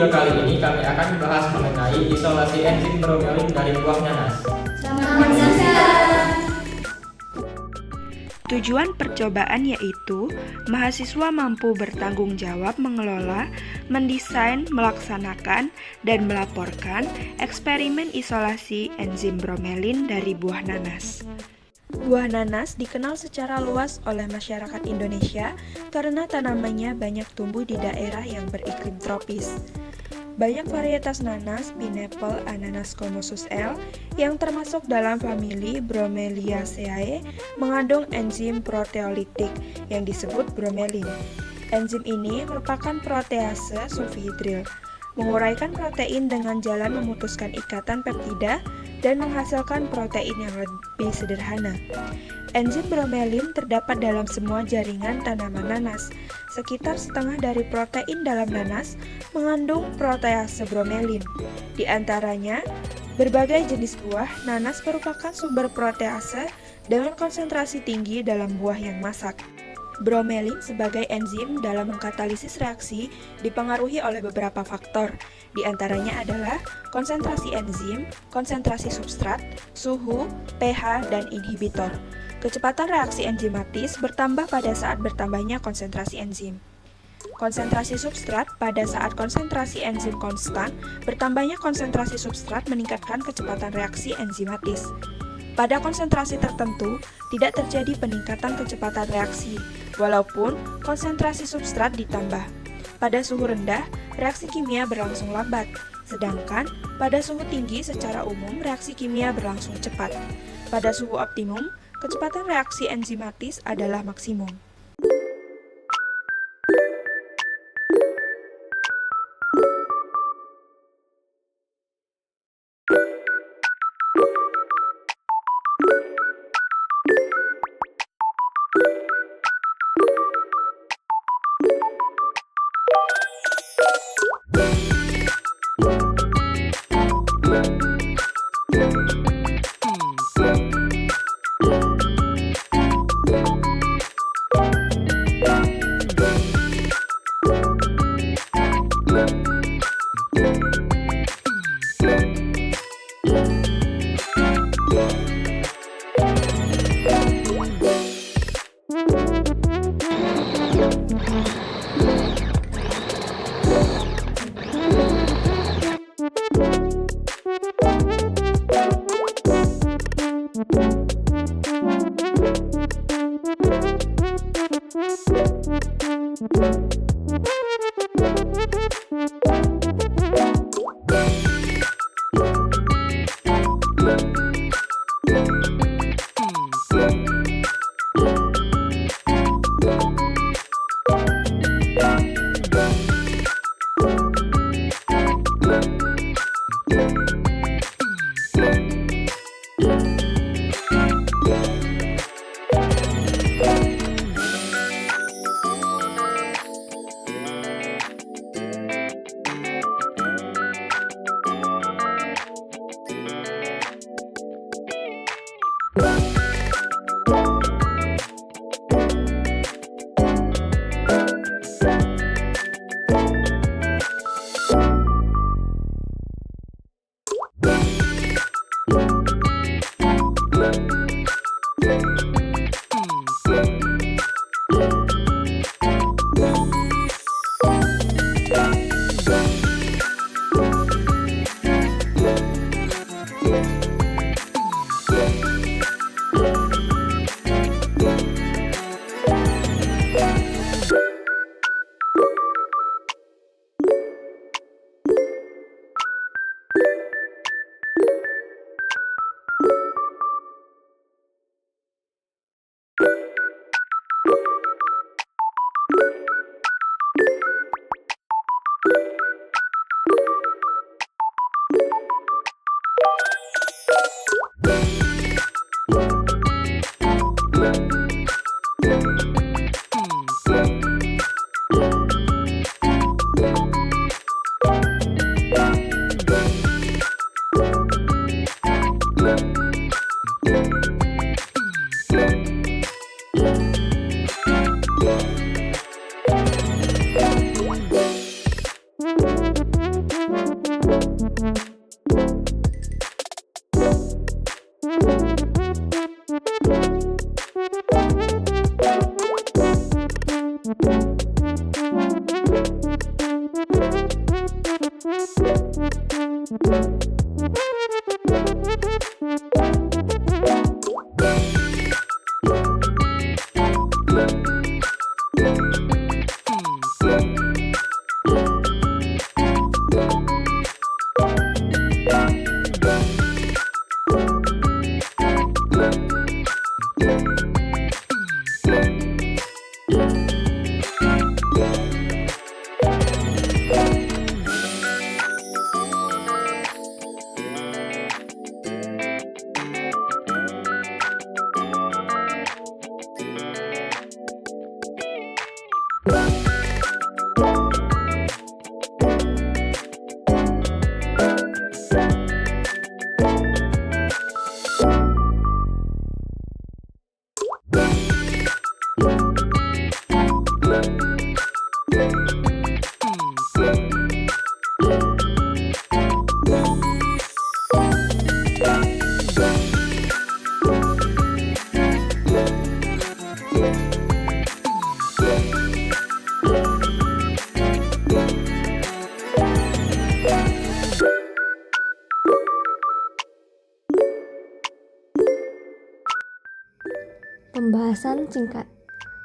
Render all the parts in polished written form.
video kali ini kami akan membahas mengenai isolasi enzim bromelin dari buah nanas. Selamat menyaksikan. Tujuan percobaan yaitu mahasiswa mampu bertanggung jawab mengelola, mendesain, melaksanakan, dan melaporkan eksperimen isolasi enzim bromelin dari buah nanas. Buah nanas dikenal secara luas oleh masyarakat Indonesia karena tanamannya banyak tumbuh di daerah yang beriklim tropis. Banyak varietas nanas, pineapple, ananas Commosus L, yang termasuk dalam famili Bromeliaceae, mengandung enzim proteolitik yang disebut bromelin. Enzim ini merupakan protease sulfhidril, menguraikan protein dengan jalan memutuskan ikatan peptida dan menghasilkan protein yang lebih sederhana. Enzim bromelin terdapat dalam semua jaringan tanaman nanas. Sekitar setengah dari protein dalam nanas mengandung protease bromelin. Di antaranya, berbagai jenis buah nanas merupakan sumber protease dengan konsentrasi tinggi dalam buah yang masak. Bromelin sebagai enzim dalam mengkatalisis reaksi dipengaruhi oleh beberapa faktor. Di antaranya adalah konsentrasi enzim, konsentrasi substrat, suhu, pH, dan inhibitor. Kecepatan reaksi enzimatis bertambah pada saat bertambahnya konsentrasi enzim. Konsentrasi substrat pada saat konsentrasi enzim konstan, bertambahnya konsentrasi substrat meningkatkan kecepatan reaksi enzimatis. Pada konsentrasi tertentu, tidak terjadi peningkatan kecepatan reaksi, walaupun konsentrasi substrat ditambah. Pada suhu rendah, reaksi kimia berlangsung lambat, sedangkan pada suhu tinggi secara umum reaksi kimia berlangsung cepat. Pada suhu optimum, kecepatan reaksi enzimatis adalah maksimum. Pembahasan singkat.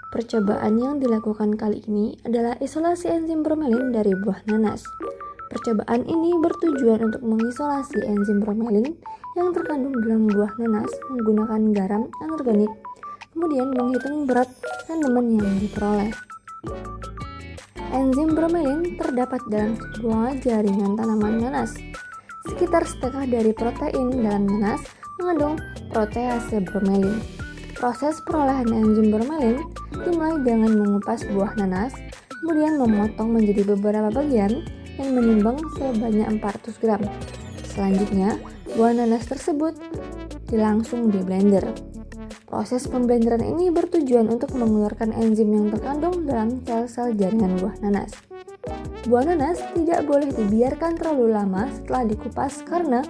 Percobaan yang dilakukan kali ini adalah isolasi enzim bromelin dari buah nanas. Percobaan ini bertujuan untuk mengisolasi enzim bromelin yang terkandung dalam buah nanas menggunakan garam anorganik, kemudian menghitung berat rendemen yang diperoleh. Enzim bromelin terdapat dalam semua jaringan tanaman nanas. Sekitar setengah dari protein dalam nanas mengandung protease bromelin. Proses perolehan enzim bromelin dimulai dengan mengupas buah nanas, kemudian memotong menjadi beberapa bagian yang menimbang sebanyak 400 gram. Selanjutnya, buah nanas tersebut langsung di blender. Proses pemblenderan ini bertujuan untuk mengeluarkan enzim yang terkandung dalam sel-sel jaringan buah nanas. Buah nanas tidak boleh dibiarkan terlalu lama setelah dikupas karena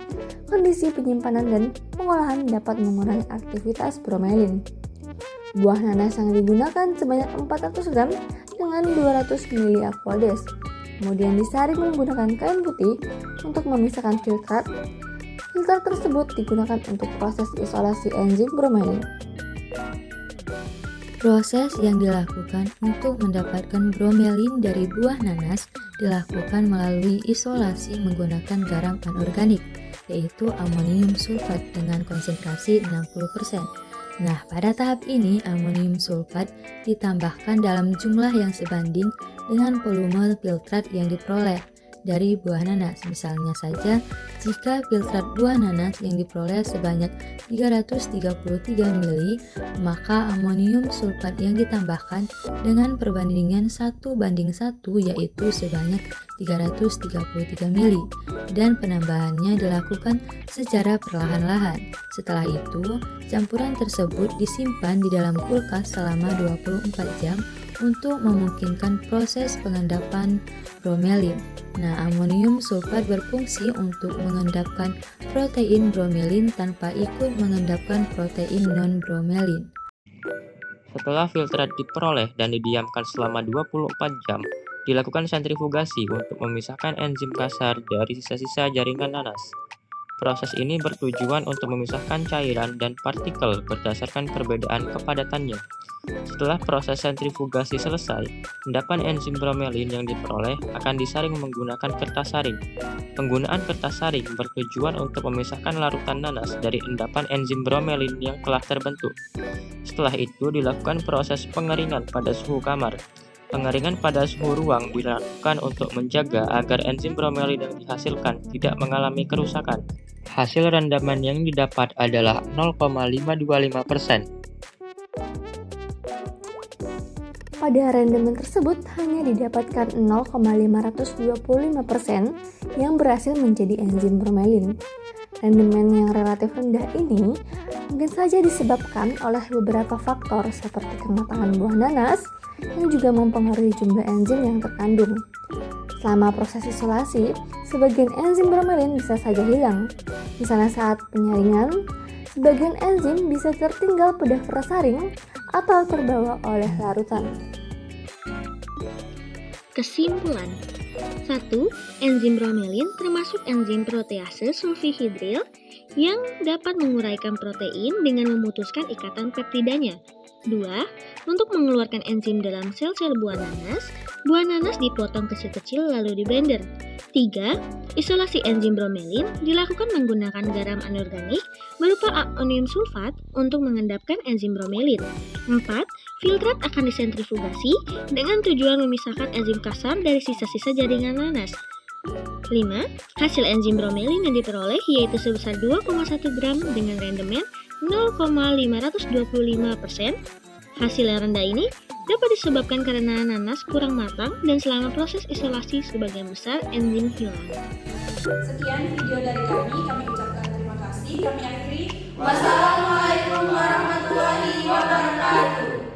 kondisi penyimpanan dan pengolahan dapat mengurangi aktivitas bromelin. Buah nanas yang digunakan sebanyak 400 gram dengan 200 ml aqueous. Kemudian disaring menggunakan kain putih untuk memisahkan filtrat. Filter tersebut digunakan untuk proses isolasi enzim bromelin. Proses yang dilakukan untuk mendapatkan bromelin dari buah nanas dilakukan melalui isolasi menggunakan garam anorganik, yaitu amonium sulfat dengan konsentrasi 60%. Nah, pada tahap ini amonium sulfat ditambahkan dalam jumlah yang sebanding dengan volume filtrat yang diperoleh dari buah nanas. Misalnya saja, jika filtrat buah nanas yang diperoleh sebanyak 333 ml, maka amonium sulfat yang ditambahkan dengan perbandingan 1:1 yaitu sebanyak 333 ml, dan penambahannya dilakukan secara perlahan-lahan. Setelah itu, campuran tersebut disimpan di dalam kulkas selama 24 jam untuk memungkinkan proses pengendapan bromelin. Nah, amonium sulfat berfungsi untuk mengendapkan protein bromelin tanpa ikut mengendapkan protein non-bromelin. Setelah filtrat diperoleh dan didiamkan selama 24 jam, dilakukan sentrifugasi untuk memisahkan enzim kasar dari sisa-sisa jaringan nanas. Proses ini bertujuan untuk memisahkan cairan dan partikel berdasarkan perbedaan kepadatannya. Setelah proses sentrifugasi selesai, endapan enzim bromelin yang diperoleh akan disaring menggunakan kertas saring. Penggunaan kertas saring bertujuan untuk memisahkan larutan nanas dari endapan enzim bromelin yang telah terbentuk. Setelah itu dilakukan proses pengeringan pada suhu kamar. Pengeringan pada suhu ruang dilakukan untuk menjaga agar enzim bromelin yang dihasilkan tidak mengalami kerusakan. Hasil rendaman yang didapat adalah 0,525%. Pada rendemen tersebut hanya didapatkan 0,525% yang berhasil menjadi enzim bromelin. Rendemen yang relatif rendah ini mungkin saja disebabkan oleh beberapa faktor seperti kematangan buah nanas yang juga mempengaruhi jumlah enzim yang terkandung. Selama proses isolasi, sebagian enzim bromelin bisa saja hilang. Misalnya saat penyaringan, sebagian enzim bisa tertinggal pada kertas saring atau terbawa oleh larutan. Kesimpulan. 1. Enzim bromelin termasuk enzim protease sulfihidril yang dapat menguraikan protein dengan memutuskan ikatan peptidanya. 2. Untuk mengeluarkan enzim dalam sel-sel buah nanas dipotong kecil-kecil lalu di blender. 3. Isolasi enzim bromelin dilakukan menggunakan garam anorganik berupa amonium sulfat untuk mengendapkan enzim bromelin. 4. Filtrat akan disentrifugasi dengan tujuan memisahkan enzim kasar dari sisa-sisa jaringan nanas. 5. Hasil enzim bromelin yang diperoleh yaitu sebesar 2,1 gram dengan rendemen 0,525%. Hasil yang rendah ini dapat disebabkan karena nanas kurang matang dan selama proses isolasi sebagian besar enzim hilang. Sekian video dari kami ucapkan terima kasih. Kami akhiri. Wassalamualaikum warahmatullahi wabarakatuh.